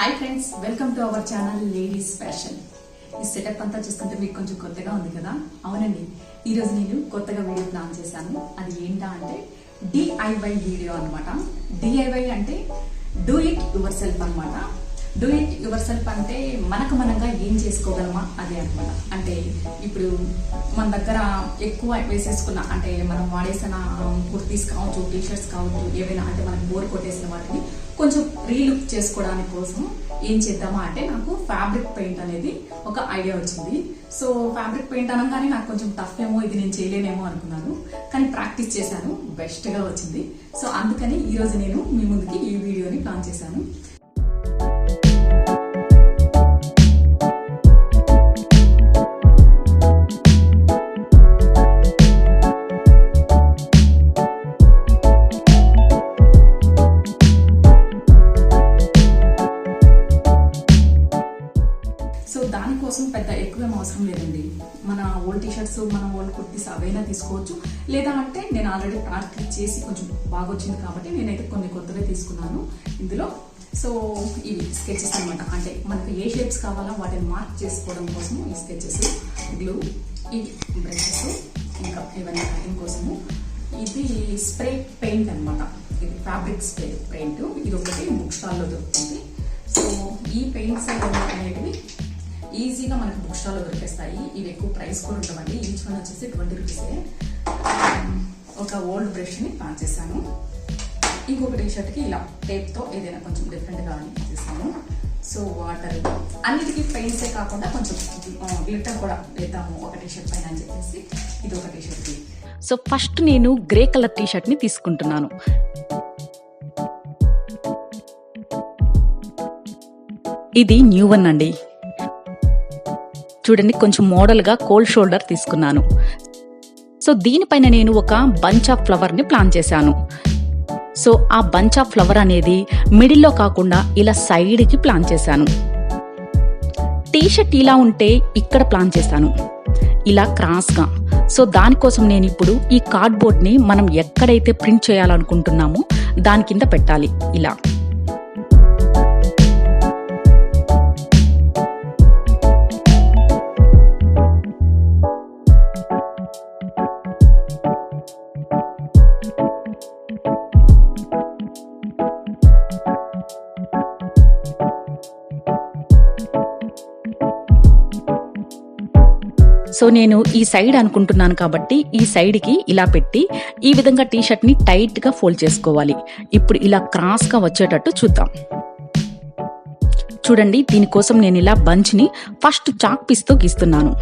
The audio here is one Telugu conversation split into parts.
Hi friends, welcome to our channel ladies fashion. ఈ సెటప్ అంతా చూస్తుంటే మీకు కొంచెం కొత్తగా ఉంది కదా? అవునండి, ఈరోజు నేను కొత్తగా వీడియో ప్లాన్ చేశాను. అది ఏంటా అంటే డిఐవై వీడియో అనమాట. డిఐవై అంటే డూ ఇట్ యువర్ సెల్ఫ్ అనమాట. డూ ఇట్ యువర్ సెల్ఫ్ అంటే మనంగా ఏం చేసుకోగలమా అదే అనమాట. అంటే ఇప్పుడు మన దగ్గర ఎక్కువ వేసేసుకున్న అంటే మనం వాడేసిన కుర్తీస్ కావచ్చు, టీషర్ట్స్ కావచ్చు, ఏవైనా అంటే మనకు బోర్ కొట్టేసిన వాటిని కొంచెం రీలుక్ చేసుకోవడానికి కోసం ఏం చేద్దామా అంటే నాకు ఫ్యాబ్రిక్ పెయింట్ అనేది ఒక ఐడియా వచ్చింది. సో ఫ్యాబ్రిక్ పెయింట్ అనగానే నాకు కొంచెం టఫ్ ఏమో, ఇది నేను చేయలేనేమో అనుకున్నాను. కానీ ప్రాక్టీస్ చేశాను, బెస్ట్గా వచ్చింది. సో అందుకని ఈరోజు నేను మీ ముందుకి ఈ వీడియోని ప్లాన్ చేశాను. దానికోసం పెద్ద ఎక్కువేం అవసరం లేదండి. మన ఓల్డ్ టీషర్ట్స్, మన ఓల్డ్ కుర్తీస్ అవైనా తీసుకోవచ్చు. లేదా అంటే నేను ఆల్రెడీ ప్రాక్టీస్ చేసి కొంచెం బాగా వచ్చింది కాబట్టి నేనైతే కొన్ని కొత్తగా తీసుకున్నాను ఇందులో. సో ఇవి స్కెచెస్ అనమాట. అంటే మనకు ఏ షేప్స్ కావాలో వాటిని మార్క్ చేసుకోవడం కోసం ఈ స్కెచెస్, గ్లూ, ఇవి బ్రషెస్, ఇంకా ఏమైనా కటింగ్ కోసము. ఇది స్ప్రే పెయింట్ అనమాట. ఇది ఫ్యాబ్రిక్ స్ప్రే పెయింట్. ఇది ఒకటి బుక్ స్టాల్లో దొరుకుతుంది. సో ఈ పెయింట్స్ అనేటివి ఈజీగా మనకి బుక్ స్టాల్లో దొరికేస్తాయి. ఇవి ఎక్కువ ప్రైస్ కూడా ఉండవండి. ఈచ్ వన్ వచ్చేసి 20 రూపీసే. ఒక ఓల్డ్ బ్రష్ని ప్లాన్ చేశాను. ఇంకొక టీషర్ట్కి ఇలా టేప్తో ఏదైనా కొంచెం డిఫరెంట్గా చేస్తాను. సో వాటర్, అన్నిటికీ పెయింట్సే కాకుండా కొంచెం గ్లిట్టర్ కూడా వేద్దాము ఒక టీషర్ట్ పైన అని చెప్పేసి ఇది ఒక టీషర్ట్కి. సో ఫస్ట్ నేను గ్రే కలర్ టీషర్ట్ని తీసుకుంటున్నాను. ఇది న్యూ వన్ అండి. చూడండి, కొంచెం మోడల్గా కోల్డ్ షోల్డర్ తీసుకున్నాను. సో దీనిపైన నేను ఒక బంచ్ ఆఫ్ ఫ్లవర్ని ప్లాన్ చేశాను. సో ఆ బంచ్ ఆఫ్ ఫ్లవర్ అనేది మిడిల్లో కాకుండా ఇలా సైడ్కి ప్లాన్ చేశాను. టీషర్ట్ ఇలా ఉంటే ఇక్కడ ప్లాన్ చేశాను, ఇలా క్రాస్గా. సో దానికోసం నేను ఇప్పుడు ఈ కార్డ్బోర్డ్ని మనం ఎక్కడైతే ప్రింట్ చేయాలనుకుంటున్నామో దాని కింద పెట్టాలి ఇలా. సో నేను ఈ సైడ్ అనుకుంటున్నాను కాబట్టి ఈ సైడ్కి ఇలా పెట్టి ఈ విధంగా టీషర్ట్ని టైట్గా ఫోల్డ్ చేసుకోవాలి. ఇప్పుడు ఇలా క్రాస్గా వచ్చేటట్టు చూద్దాం. చూడండి, దీనికోసం నేను ఇలా బంచ్ని ఫస్ట్ చాక్ పీస్తో గీస్తున్నాను.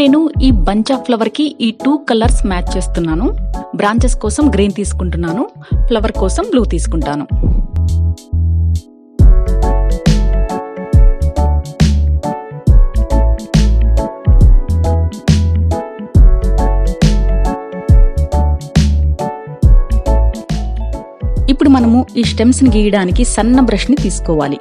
నేను ఈ బంచ్ ఆఫ్ ఫ్లవర్ కి ఈ 2 కలర్స్ మ్యాచ్ చేస్తున్నాను. బ్రాంచెస్ కోసం గ్రీన్ తీసుకుంటున్నాను, ఫ్లవర్ కోసం బ్లూ తీసుకుంటాను. ఇప్పుడు మనము ఈ స్టెమ్స్ ని గీయడానికి సన్న బ్రష్ ని తీసుకోవాలి.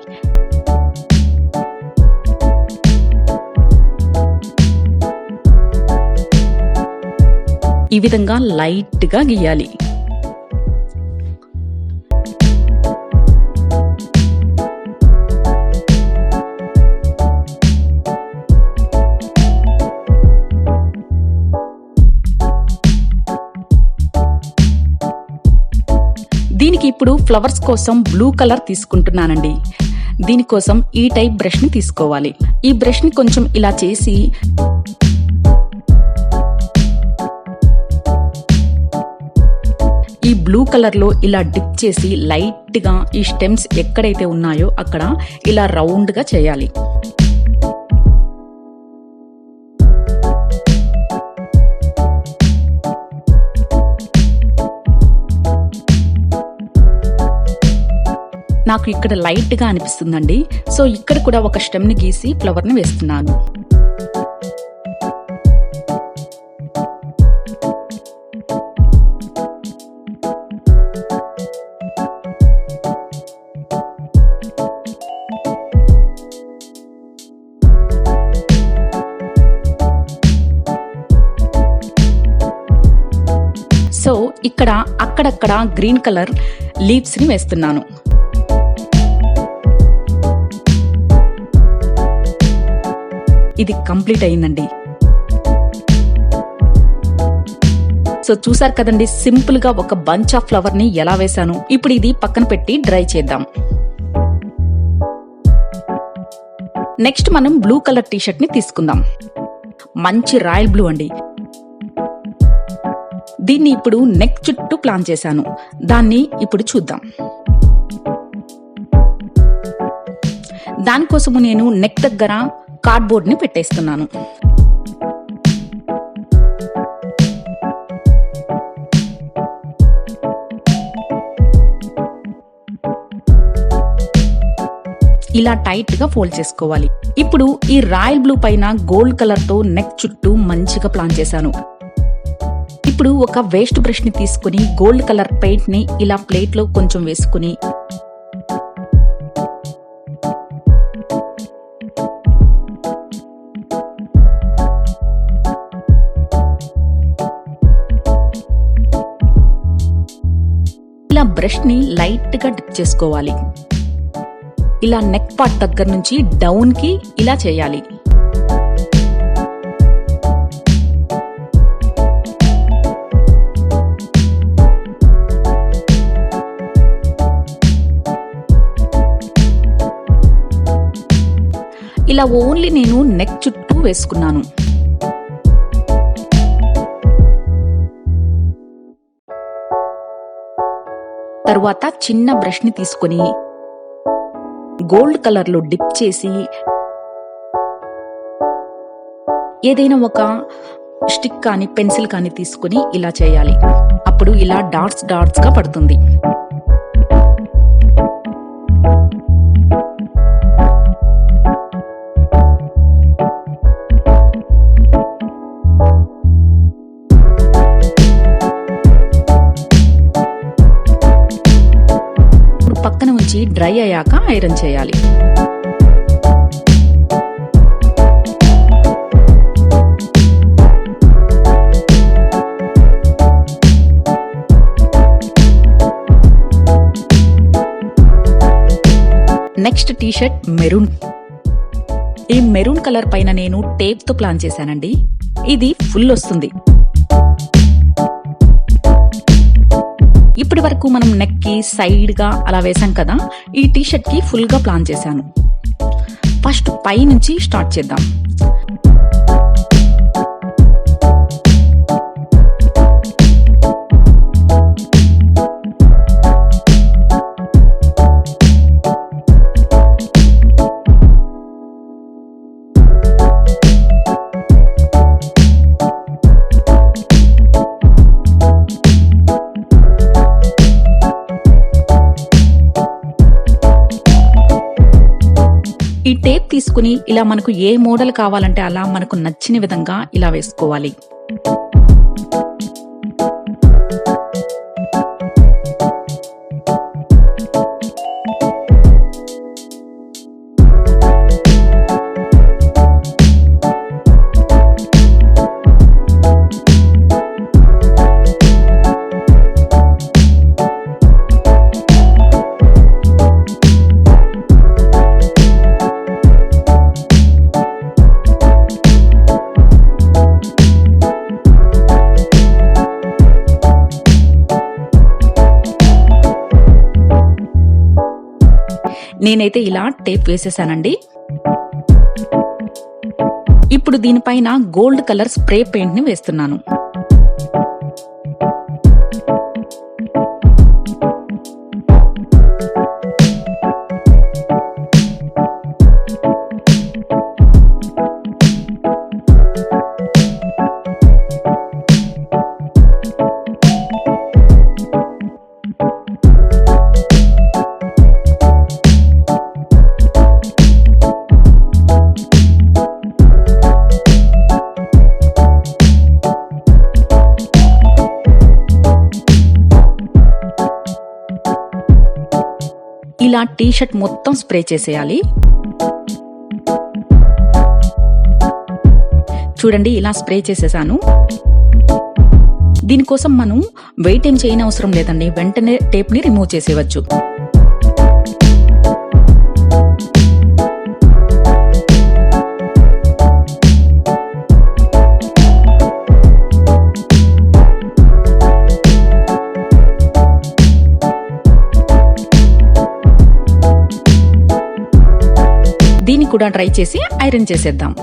ఈ విధంగా లైట్ గా గీయాలి. దీనికి ఇప్పుడు ఫ్లవర్స్ కోసం బ్లూ కలర్ తీసుకుంటున్నానండి. దీనికోసం ఈ టైప్ బ్రష్ ని తీసుకోవాలి. ఈ బ్రష్ ని కొంచెం ఇలా చేసి ఈ బ్లూ కలర్ లో ఇలా డిప్ చేసి లైట్ గా ఈ స్టెమ్స్ ఎక్కడైతే ఉన్నాయో అక్కడ ఇలా రౌండ్ గా చేయాలి. నాకు ఇక్కడ లైట్ గా అనిపిస్తుందండి. సో ఇక్కడ కూడా ఒక స్టెమ్ ని గీసి ఫ్లవర్ ని వేస్తున్నాను. ఇక్కడ అక్కడక్కడ గ్రీన్ కలర్ లీవ్స్ ని వేస్తున్నాను. ఇది కంప్లీట్ అయిందండి. సో చూసారు కదండి, సింపుల్ గా ఒక బంచ్ ఆఫ్ ఫ్లవర్ ని ఎలా వేసాను. ఇప్పుడు ఇది పక్కన పెట్టి డ్రై చేద్దాం. నెక్స్ట్ మనం బ్లూ కలర్ టీషర్ట్ ని తీసుకుందాం. మంచి రాయల్ బ్లూ అండి. దీన్ని ఇప్పుడు నెక్ చుట్టూ ప్లాన్ చేశాను. దాన్ని ఇప్పుడు చూద్దాం. దానికోసము నేను నెక్ దగ్గర కార్డ్బోర్డ్ ని పెట్టేస్తున్నాను. ఇలా టైట్ గా ఫోల్డ్ చేసుకోవాలి. ఇప్పుడు ఈ రాయల్ బ్లూ పైన గోల్డ్ కలర్ తో నెక్ చుట్టూ మంచిగా ప్లాన్ చేశాను. ఇప్పుడు ఒక వేస్ట్ బ్రష్ ని తీసుకుని గోల్డ్ కలర్ పెయింట్ ని ఇలా ప్లేట్ లో కొంచెం వేసుకుని ఇలా బ్రష్ ని లైట్ గా డిప్ చేసుకోవాలి. ఇలా నెక్ పార్ట్ దగ్గర నుంచి డౌన్ కి ఇలా చేయాలి. ఇలా ఓన్లీ నేను నెక్ చుట్టూ వేసుకున్నాను. తరువాత చిన్న బ్రష్ ని తీసుకొని గోల్డ్ కలర్ లో డిప్ చేసి ఏదైనా ఒక స్టిక్ కానీ పెన్సిల్ కానీ తీసుకుని ఇలా చేయాలి. అప్పుడు ఇలా డాట్స్ డాట్స్ గా పడుతుంది. పక్కన ఉంచి డ్రై అయ్యాక ఐరన్ చేయాలి. Next T-shirt maroon. ఈ మెరూన్ కలర్ పైన నేను టేప్ తో ప్లాన్ చేశానండి. ఇది ఫుల్ వస్తుంది. ఇప్పటి వరకు మనం నెక్ కి సైడ్ గా అలా వేసాం కదా, ఈ టీషర్ట్ కి ఫుల్ గా ప్లాన్ చేశాను. ఫస్ట్ పై నుంచి స్టార్ట్ చేద్దాం. ఈ టేప్ తీసుకుని ఇలా మనకు ఏ మోడల్ కావాలంటే అలా మనకు నచ్చిన విధంగా ఇలా వేసుకోవాలి. నేనైతే ఇలా టేప్ వేసేసానండి. ఇప్పుడు దీనిపైన గోల్డ్ కలర్ స్ప్రే పెయింట్ ని వేస్తున్నాను. ఇలా టీషర్ట్ మొత్తం స్ప్రే చేసేయాలి. చూడండి, ఇలా స్ప్రే చేసేసాను. దీనికోసం మనం వెయిట్ ఏం చేయని అవసరం లేదండి, వెంటనే టేప్ని రిమూవ్ చేసేయవచ్చు. దీన్ని కూడా ట్రై చేసి ఐరన్ చేసేద్దాం.